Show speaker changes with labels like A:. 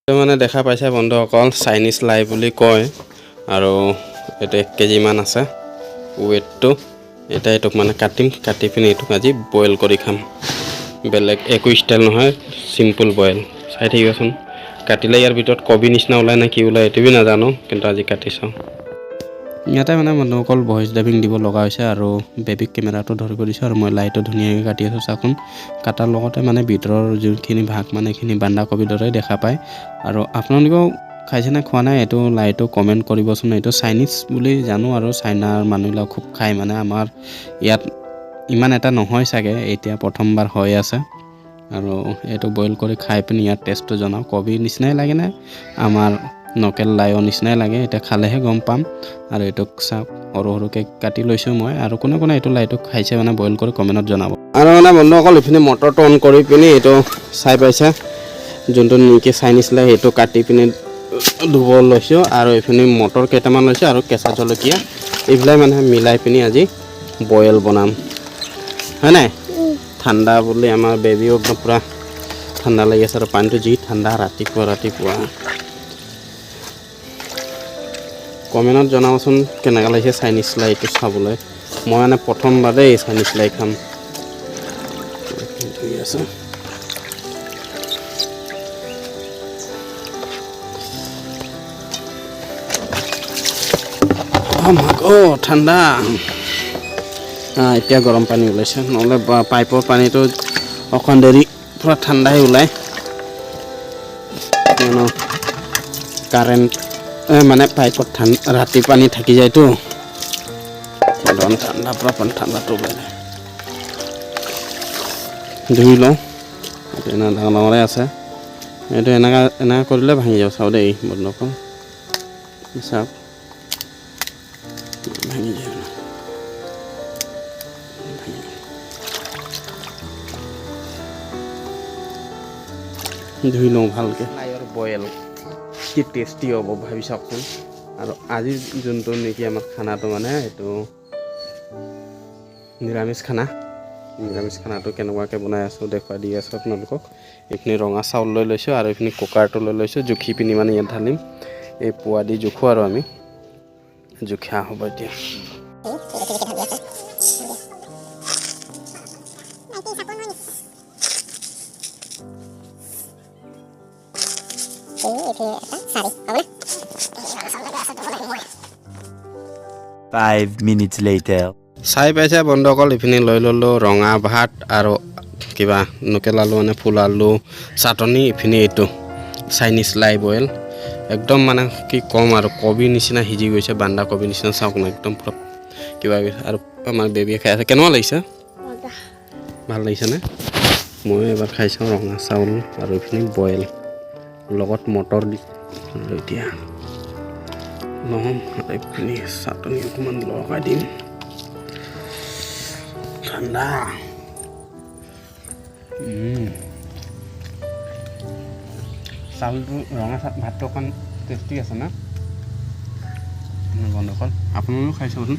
A: মানে দেখা পাইছে বন্ধুসকল চাইনিজ লাই বুলি কয় আৰু এটা 1 কেজি মান আছে ওয়েটটো এটা এটক মানে কাটি পিনি এটক আজি বয়েল কৰি খাম বেলেগ একো স্টাইল নহয় সিম্পল বয়েল চাই থাকিবচোন কাটিলে ইয়াৰ ভিতৰত কবি নিচিনা ওলাই না কি ওলাই এটো বি নাজানো কিন্তু আজি কাটিছো ইয়াতে মানে বন্ধুসকল ভয়েস ডাবিং দিব লগা হৈছে আৰু বেবিক কেমেৰাটো ধৰি কৰিছো আৰু মই লাইটটো ধুনীয়াকৈ কাটি আছো চাকোন কাটাৰ লগতে মানে ভিতৰৰ যোনখিনি ভাগ মানে খিনি বান্ধা কবি দৰে দেখা পায় আৰু আপোনালোকেও খাইছে না খোৱা নাই এটো লাইটটো কমেন্ট কৰিবচোন এটো চাইনিজ বুলি জানো আৰু চাইনাৰ মানুহবিলাক খুব খাই মানে আমাৰ ইয়াত ইমান এটা নহয় চাগে এতিয়া প্ৰথমবাৰ হৈ আছে আৰু এটো বয়েল কৰি খাই পিনি ইয়াৰ টেষ্টটো জনাও কবি নিচিনাই লাগে না আমাৰ নকেল লাইৰ নিচিনাই লাগে এটা খালেহে গম পাম আৰু এটো চাক সৰু কাটি লৈছো মই আৰু কোনে এটো লাইটটো খাইছে মানে বয়েল কৰি কমেন্টত জনাব আৰু মানে বন্ধুসকল ইফিনি মটৰটো অন কৰি পিনি এটো চাই পাইছে যোনটো নিকি চাইনিজ লাই এটো কাটি পিনি ধুব লৈছো আৰু ইফিনি মটৰ কেটামান লৈছো আৰু কেঁচা জলকীয়া এইবিলাক মানে মিলাই পিনি আজি বয়েল বনাম হয় নাই ঠাণ্ডা বুলি আমাৰ বেবিও একদম পুৰা ঠাণ্ডা লাগি আছে আৰু পানীটো যি ঠাণ্ডা ৰাতিপুৱা কমেন্টত জনাবচোন কেনেকা লাগিছে চাইনিজ লাইটো চাবলৈ মই মানে প্ৰথমবাৰে এই চাইনিজ লাই খাম ধুই আছে মাগো ঠাণ্ডা এতিয়া গৰম পানী ওলাইছে নহলে পাইপৰ পানীটো অকণ দেৰি পুৰা ঠাণ্ডাই ওলাই কিয়নো কাৰেণ্ট মানে পাইপত ৰাতি পানী থাকি যায়তো একদম ঠাণ্ডা পুৰা ঠাণ্ডাটো ওলাই ধুই লওঁ এনে ডাঙৰে আছে এইটো এনেকা কৰিলে ভাঙি যাব চাওঁ দেই বন্ধুসকল চাওক ভাঙি যায় ধুই লওঁ ভালকৈ লাইৰ বয়েল কি টেষ্টি হ'ব ভাবি চাওকচোন আৰু আজি যোনটো নেকি আমাৰ খানাটো মানে এইটো নিৰামিষ খানাটো কেনেকুৱাকৈ বনাই আছোঁ দেখুৱাই দি আছোঁ আপোনালোকক এইখিনি ৰঙা চাউল লৈ লৈছোঁ আৰু এইখিনি কুকাৰটো লৈ লৈছোঁ জুখি পিনি মানে ইয়াত ঢালিম এই পোৱা দি জোখোঁ আৰু আমি জুখা হ'ব এতিয়া
B: Five minutes later.
A: চাই পাইছে বন্ধুসকল ইপিনে লৈ ল'লোঁ ৰঙা ভাত আৰু কিবা নকেল আলু মানে ফুল আলু চাটনি ইপিনে এইটো চাইনিজ লাই বয়েল একদম মানে কি কম আৰু কবি নিচিনা সিজি গৈছে বান্ধা কবি নিচিনা চাওক না একদম পুৰা কিবা আৰু আমাৰ বেবিয়ে খাই আছে কেনেকুৱা লাগিছে ভাল লাগিছেনে মই এবাৰ খাইছোঁ ৰঙা চাউল আৰু ইপিনে বয়েল লগত মটৰ দি এতিয়া নহম আৰু ইপিনে চাটনি অকণমান লগাই দিম ঠাণ্ডা চাউলটো ৰঙা ভাতটো অকণ টেষ্টি আছে না বন্ধুসকল আপোনালোকেও খাই চাবচোন